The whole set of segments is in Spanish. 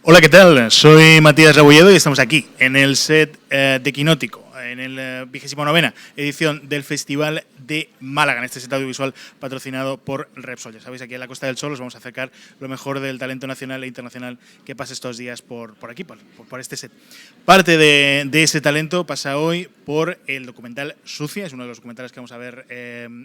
Hola, ¿qué tal? Soy Matías Rebolledo y estamos aquí en el set de Quinótico, en el 29ª edición del Festival de Málaga, en este set audiovisual patrocinado por Repsol. Ya sabéis, aquí en la Costa del Sol os vamos a acercar lo mejor del talento nacional e internacional que pasa estos días por aquí, por este set. Parte de ese talento pasa hoy por el documental Sucia, es uno de los documentales que vamos a ver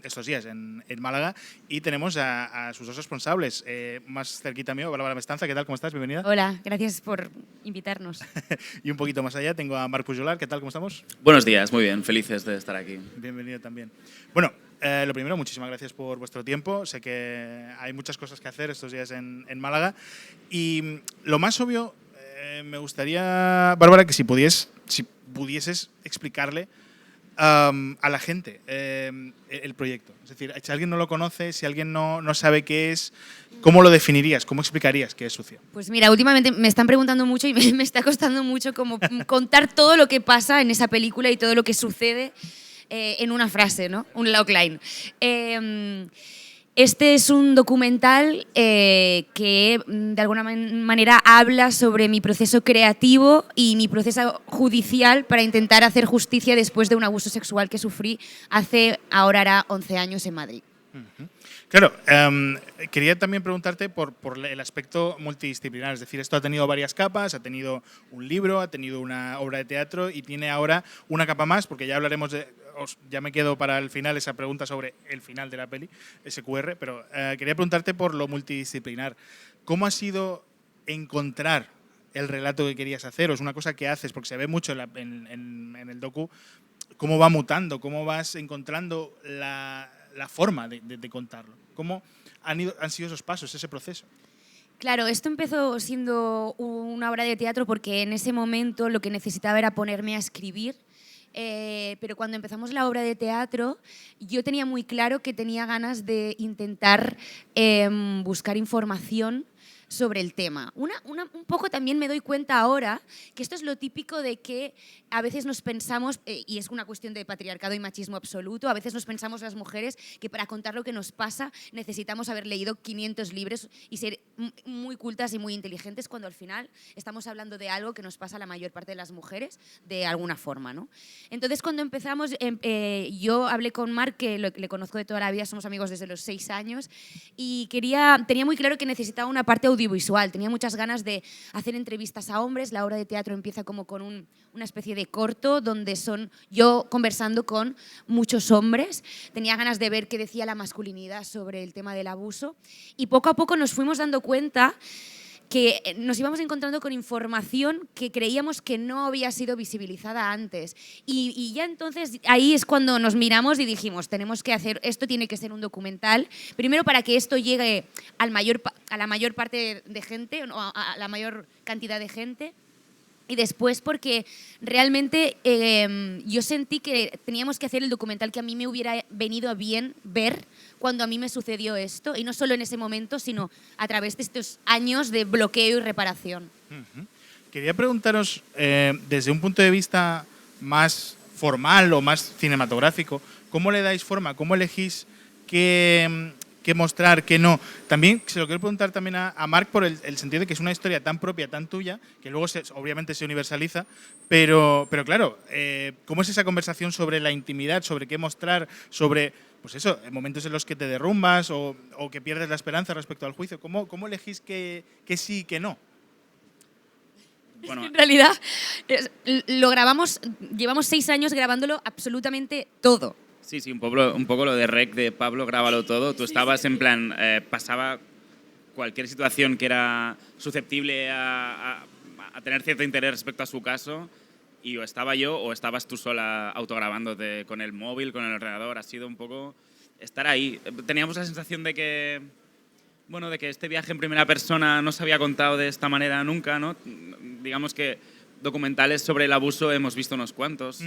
estos días en Málaga, y tenemos a sus dos responsables. Más cerquita mío, Bárbara Mestanza, ¿qué tal? ¿Cómo estás? Bienvenida. Hola, gracias por invitarnos. Y un poquito más allá tengo a Marc Pujolar, ¿qué tal? ¿Cómo estamos? Buenos días, muy bien, felices de estar aquí. Bienvenido también. Bueno, lo primero, muchísimas gracias por vuestro tiempo. Sé que hay muchas cosas que hacer estos días en Málaga. Y lo más obvio, me gustaría, Bárbara, que si pudieses explicarle a la gente el proyecto. Es decir, si alguien no lo conoce, si alguien no sabe qué es, ¿cómo lo definirías? ¿Cómo explicarías qué es Sucia? Pues mira, últimamente me están preguntando mucho y me está costando mucho como contar todo lo que pasa en esa película y todo lo que sucede en una frase, ¿no? Un logline. Este es un documental que de alguna manera habla sobre mi proceso creativo y mi proceso judicial para intentar hacer justicia después de un abuso sexual que sufrí ahora hará 11 años en Madrid. Uh-huh. Claro, quería también preguntarte por el aspecto multidisciplinar, es decir, esto ha tenido varias capas, ha tenido un libro, ha tenido una obra de teatro y tiene ahora una capa más, porque ya hablaremos ya me quedo para el final esa pregunta sobre el final de la peli, SQR, pero quería preguntarte por lo multidisciplinar. ¿Cómo ha sido encontrar el relato que querías hacer? ¿O es una cosa que haces? Porque se ve mucho en el docu cómo va mutando, cómo vas encontrando la forma de contarlo. ¿Cómo han sido esos pasos, ese proceso? Claro, esto empezó siendo una obra de teatro porque en ese momento lo que necesitaba era ponerme a escribir. Pero cuando empezamos la obra de teatro, yo tenía muy claro que tenía ganas de intentar buscar información sobre el tema. Un poco también me doy cuenta ahora que esto es lo típico de que a veces nos pensamos, y es una cuestión de patriarcado y machismo absoluto, a veces nos pensamos las mujeres que para contar lo que nos pasa necesitamos haber leído 500 libros y ser muy cultas y muy inteligentes, cuando al final estamos hablando de algo que nos pasa a la mayor parte de las mujeres de alguna forma, ¿no? Entonces, cuando empezamos, yo hablé con Marc, que le conozco de toda la vida, somos amigos desde los 6 años, y tenía muy claro que necesitaba una parte audiovisual, tenía muchas ganas de hacer entrevistas a hombres. La obra de teatro empieza como con una especie de corto donde son yo conversando con muchos hombres. Tenía ganas de ver qué decía la masculinidad sobre el tema del abuso, y poco a poco nos fuimos dando cuenta que nos íbamos encontrando con información que creíamos que no había sido visibilizada antes. Y ya entonces ahí es cuando nos miramos y dijimos, tenemos que hacer, esto tiene que ser un documental, primero para que esto llegue a la mayor parte de gente, a la mayor cantidad de gente, y después porque realmente yo sentí que teníamos que hacer el documental que a mí me hubiera venido bien ver cuando a mí me sucedió esto, y no solo en ese momento, sino a través de estos años de bloqueo y reparación. Uh-huh. Quería preguntaros, desde un punto de vista más formal o más cinematográfico, ¿cómo le dais forma? ¿Cómo elegís qué mostrar, qué no? También se lo quiero preguntar también a Marc por el sentido de que es una historia tan propia, tan tuya, que luego obviamente se universaliza, pero claro, ¿cómo es esa conversación sobre la intimidad, sobre qué mostrar, sobre, pues eso, momentos en los que te derrumbas o que pierdes la esperanza respecto al juicio? ¿Cómo elegís que sí y que no? Bueno, en realidad lo grabamos, llevamos 6 años grabándolo absolutamente todo. Sí, un poco lo de Rec de Pablo, grábalo todo. Tú estabas en plan, pasaba cualquier situación que era susceptible a tener cierto interés respecto a su caso, y o estaba yo o estabas tú sola autograbándote con el móvil, con el ordenador. Ha sido un poco estar ahí. Teníamos la sensación de que, bueno, de que este viaje en primera persona no se había contado de esta manera nunca, ¿no? Digamos que documentales sobre el abuso hemos visto unos cuantos,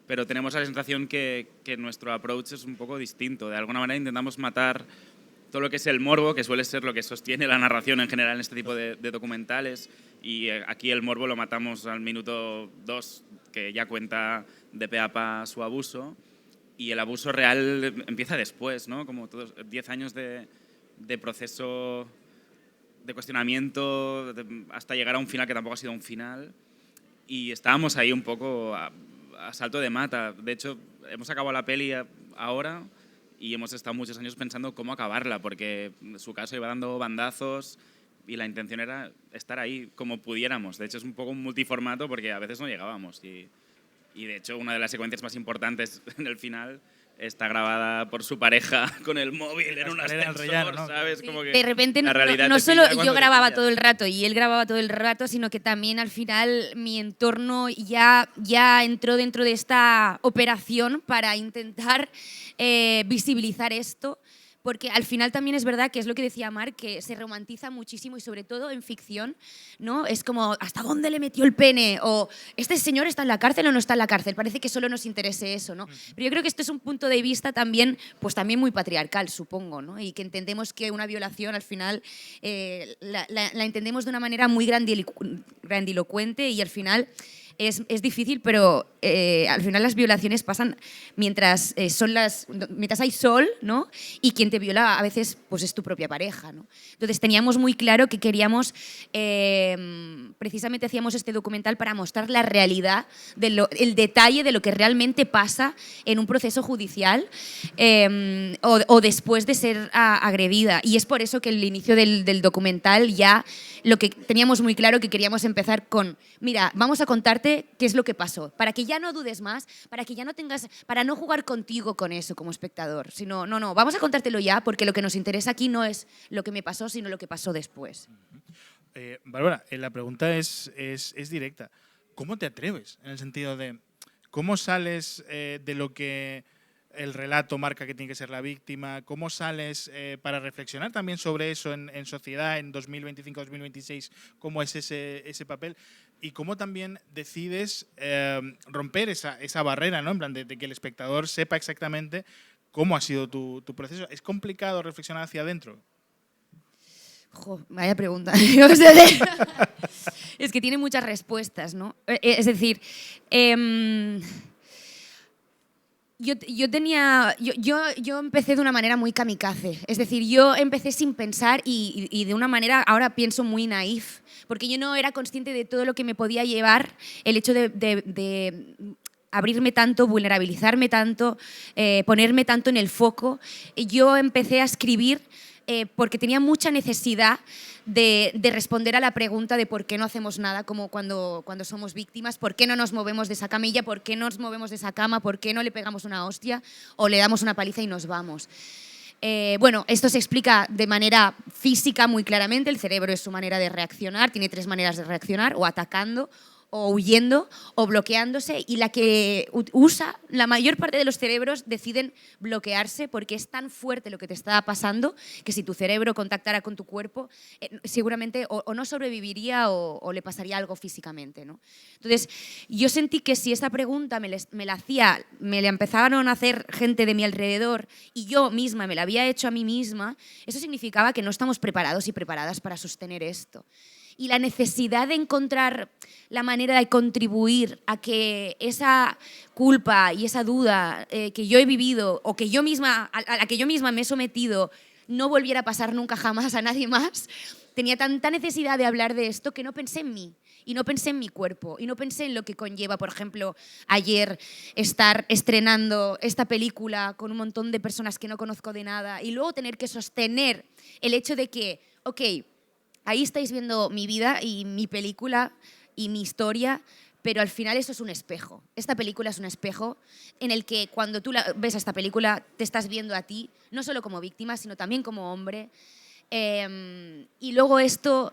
pero tenemos la sensación que nuestro approach es un poco distinto. De alguna manera intentamos matar todo lo que es el morbo, que suele ser lo que sostiene la narración en general en este tipo de documentales, y aquí el morbo lo matamos al minuto 2, que ya cuenta de pe a pa su abuso, y el abuso real empieza después, ¿no? Como todos 10 años de proceso de cuestionamiento hasta llegar a un final que tampoco ha sido un final. Y estábamos ahí un poco a salto de mata. De hecho, hemos acabado la peli ahora y hemos estado muchos años pensando cómo acabarla, porque su caso iba dando bandazos y la intención era estar ahí como pudiéramos. De hecho, es un poco un multiformato porque a veces no llegábamos. Y de hecho, una de las secuencias más importantes en el final está grabada por su pareja con el móvil en un ascensor, rellano, ¿no? ¿sabes? Sí. Como que De repente la realidad no te solo pilla cuando yo te grababa pilla. todo el rato y él grababa todo el rato, sino que también al final mi entorno ya entró dentro de esta operación para intentar visibilizar esto. Porque al final también es verdad que es lo que decía Marc, que se romantiza muchísimo y sobre todo en ficción, ¿no? Es como, ¿hasta dónde le metió el pene? O, ¿este señor está en la cárcel o no está en la cárcel? Parece que solo nos interese eso, ¿no? Pero yo creo que esto es un punto de vista también, pues también muy patriarcal, supongo, ¿no? Y que entendemos que una violación al final la entendemos de una manera muy grandilocuente y al final es difícil, pero al final las violaciones pasan mientras hay sol, ¿no? Y quien te viola a veces pues es tu propia pareja, ¿no? Entonces teníamos muy claro que queríamos, precisamente hacíamos este documental para mostrar la realidad, el detalle de lo que realmente pasa en un proceso judicial o después de ser agredida. Y es por eso que el inicio del documental ya lo que teníamos muy claro que queríamos empezar con, mira, vamos a contarte qué es lo que pasó, para que ya no dudes más, para no jugar contigo con eso como espectador, sino, no, vamos a contártelo ya, porque lo que nos interesa aquí no es lo que me pasó, sino lo que pasó después. Bárbara, la pregunta es directa. ¿Cómo te atreves? En el sentido de, ¿cómo sales de lo que el relato marca que tiene que ser la víctima? ¿Cómo sales para reflexionar también sobre eso en sociedad en 2025-2026? ¿Cómo es ese papel? Y cómo también decides romper esa barrera, ¿no? En plan de que el espectador sepa exactamente cómo ha sido tu proceso. ¿Es complicado reflexionar hacia adentro? Vaya pregunta. Es que tiene muchas respuestas, ¿no? Es decir, yo empecé de una manera muy kamikaze. Es decir, yo empecé sin pensar y de una manera, ahora pienso muy naif, porque yo no era consciente de todo lo que me podía llevar el hecho de abrirme tanto, vulnerabilizarme tanto, ponerme tanto en el foco. Yo empecé a escribir porque tenía mucha necesidad de responder a la pregunta de por qué no hacemos nada como cuando somos víctimas, por qué no nos movemos de esa camilla, por qué no nos movemos de esa cama, por qué no le pegamos una hostia o le damos una paliza y nos vamos. Bueno, esto se explica de manera física muy claramente, el cerebro es su manera de reaccionar, tiene 3 maneras de reaccionar, o atacando, o huyendo o bloqueándose, y la que usa, la mayor parte de los cerebros deciden bloquearse porque es tan fuerte lo que te está pasando que si tu cerebro contactara con tu cuerpo, seguramente o no sobreviviría o le pasaría algo físicamente, ¿no? Entonces, yo sentí que si esta pregunta me la empezaron a hacer gente de mi alrededor y yo misma me la había hecho a mí misma, eso significaba que no estamos preparados y preparadas para sostener esto. Y la necesidad de encontrar la manera de contribuir a que esa culpa y esa duda que yo he vivido o que yo misma, a la que yo misma me he sometido no volviera a pasar nunca jamás a nadie más, tenía tanta necesidad de hablar de esto que no pensé en mí. Y no pensé en mi cuerpo, y no pensé en lo que conlleva, por ejemplo, ayer estar estrenando esta película con un montón de personas que no conozco de nada y luego tener que sostener el hecho de que, ok, ahí estáis viendo mi vida y mi película y mi historia, pero al final eso es un espejo. Esta película es un espejo en el que cuando tú ves esta película te estás viendo a ti, no solo como víctima, sino también como hombre. Y luego esto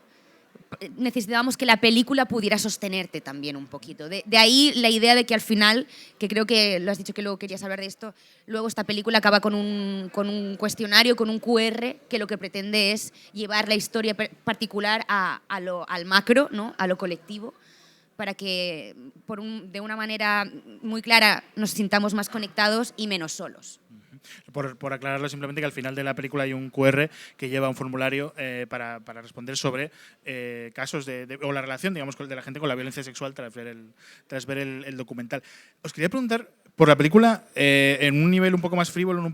necesitábamos que la película pudiera sostenerte también un poquito. De ahí la idea de que al final, que creo que lo has dicho que luego querías hablar de esto, luego esta película acaba con un cuestionario, con un QR, que lo que pretende es llevar la historia particular al macro, ¿no? A lo colectivo, para que de una manera muy clara nos sintamos más conectados y menos solos. Por aclararlo, simplemente que al final de la película hay un QR que lleva un formulario para responder sobre casos o la relación, digamos, de la gente con la violencia sexual tras ver el documental. Os quería preguntar por la película en un nivel un poco más frívolo, un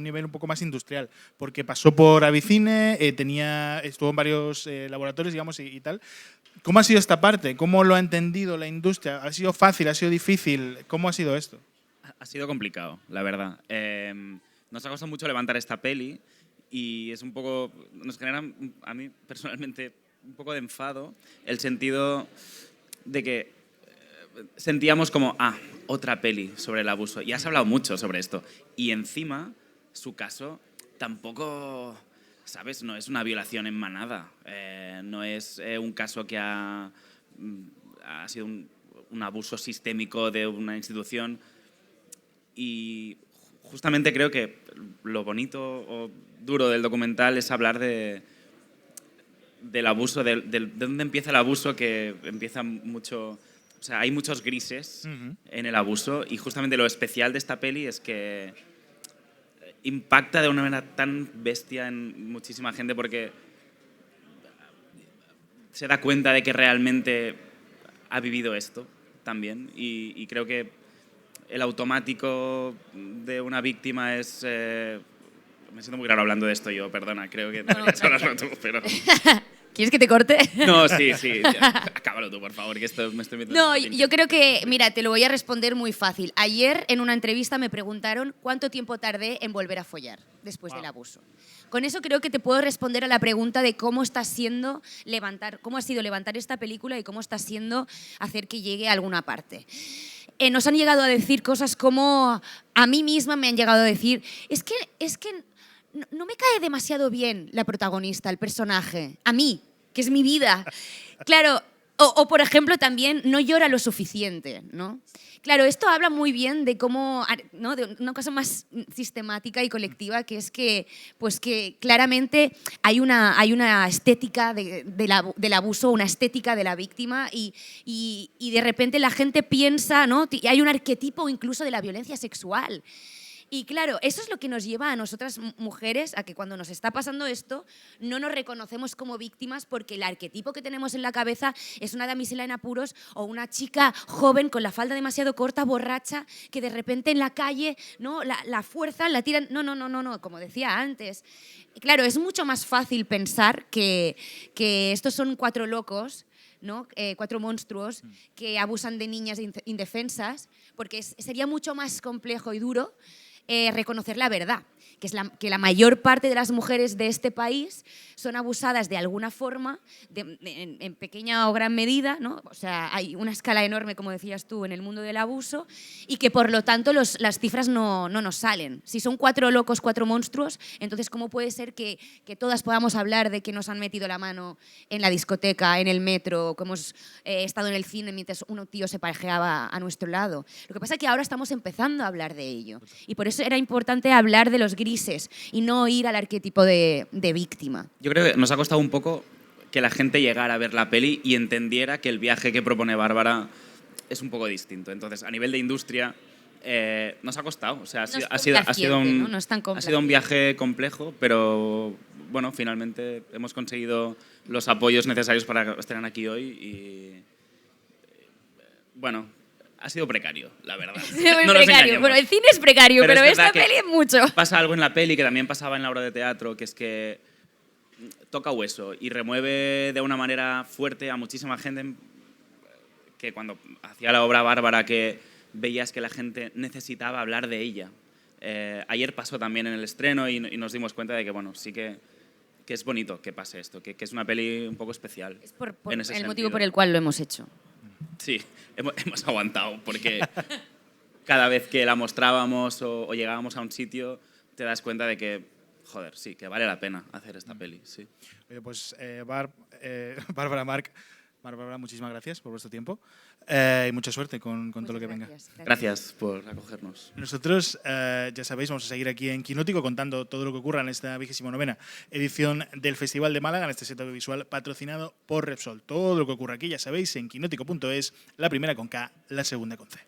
nivel un poco más industrial, porque pasó por Avicine, estuvo en varios laboratorios, digamos, y tal. ¿Cómo ha sido esta parte? ¿Cómo lo ha entendido la industria? ¿Ha sido fácil? ¿Ha sido difícil? ¿Cómo ha sido esto? Ha sido complicado, la verdad. Nos ha costado mucho levantar esta peli y es un poco, nos genera a mí personalmente un poco de enfado el sentido de que sentíamos como, otra peli sobre el abuso. Y has hablado mucho sobre esto. Y encima, su caso tampoco, ¿sabes? No es una violación en manada. No es un caso que ha sido un abuso sistémico de una institución. Y justamente creo que lo bonito o duro del documental es hablar del abuso, de dónde empieza el abuso, que empieza mucho... O sea, hay muchos grises en el abuso y justamente lo especial de esta peli es que impacta de una manera tan bestia en muchísima gente porque se da cuenta de que realmente ha vivido esto también y creo que el automático de una víctima es... me siento muy raro hablando de esto yo, perdona, creo que deberías hablarlo tú, pero... ¿Quieres que te corte? No, sí. Acábalo tú, por favor, que esto me estoy metiendo... No, yo creo que, mira, te lo voy a responder muy fácil. Ayer en una entrevista me preguntaron cuánto tiempo tardé en volver a follar después del abuso. Con eso creo que te puedo responder a la pregunta de cómo ha sido levantar esta película y cómo está siendo hacer que llegue a alguna parte. Nos han llegado a decir cosas como, a mí misma me han llegado a decir, es que no me cae demasiado bien la protagonista, el personaje, a mí, que es mi vida. Claro, o por ejemplo también no llora lo suficiente, ¿no? Claro, esto habla muy bien de cómo, ¿no? De una cosa más sistemática y colectiva, que es que, pues que claramente hay una estética del abuso, una estética de la víctima y de repente la gente piensa, ¿no? Hay un arquetipo incluso de la violencia sexual. Y claro, eso es lo que nos lleva a nosotras mujeres a que cuando nos está pasando esto no nos reconocemos como víctimas porque el arquetipo que tenemos en la cabeza es una damisela en apuros o una chica joven con la falda demasiado corta, borracha, que de repente en la calle, ¿no? la fuerzan, la tiran... No, como decía antes. Claro, es mucho más fácil pensar que estos son 4 locos, ¿no? 4 monstruos que abusan de niñas indefensas, porque sería mucho más complejo y duro reconocer la verdad, que es que la mayor parte de las mujeres de este país son abusadas de alguna forma, en pequeña o gran medida, ¿no? O sea, hay una escala enorme, como decías tú, en el mundo del abuso y que por lo tanto las cifras no nos salen. Si son 4 locos, 4 monstruos, entonces ¿cómo puede ser que todas podamos hablar de que nos han metido la mano en la discoteca, en el metro, que hemos estado en el cine mientras un tío se pajeaba a nuestro lado? Lo que pasa es que ahora estamos empezando a hablar de ello y por eso era importante hablar de los grises y no ir al arquetipo de víctima. Yo creo que nos ha costado un poco que la gente llegara a ver la peli y entendiera que el viaje que propone Bárbara es un poco distinto. Entonces, a nivel de industria, nos ha costado. O sea, ha sido un viaje complejo, pero bueno, finalmente hemos conseguido los apoyos necesarios para estar aquí hoy y bueno, ha sido precario, la verdad. No precario. Bueno, el cine es precario, pero esta peli es mucho. Pasa algo en la peli que también pasaba en la obra de teatro, que es que toca hueso y remueve de una manera fuerte a muchísima gente que cuando hacía la obra Bárbara que veías que la gente necesitaba hablar de ella. Ayer pasó también en el estreno y nos dimos cuenta de que, bueno, sí que es bonito que pase esto, que es una peli un poco especial. Es por el motivo por el cual lo hemos hecho. Sí, hemos aguantado, porque cada vez que la mostrábamos o llegábamos a un sitio, te das cuenta de que, joder, sí, que vale la pena hacer esta peli, sí. Oye, pues Bárbara, Marc, Bárbara, muchísimas gracias por vuestro tiempo y mucha suerte con todo lo que venga. Gracias por acogernos. Nosotros, ya sabéis, vamos a seguir aquí en Quinótico contando todo lo que ocurra en esta 29ª edición del Festival de Málaga, en este set audiovisual patrocinado por Repsol. Todo lo que ocurre aquí, ya sabéis, en quinótico.es, la primera con K, la segunda con C.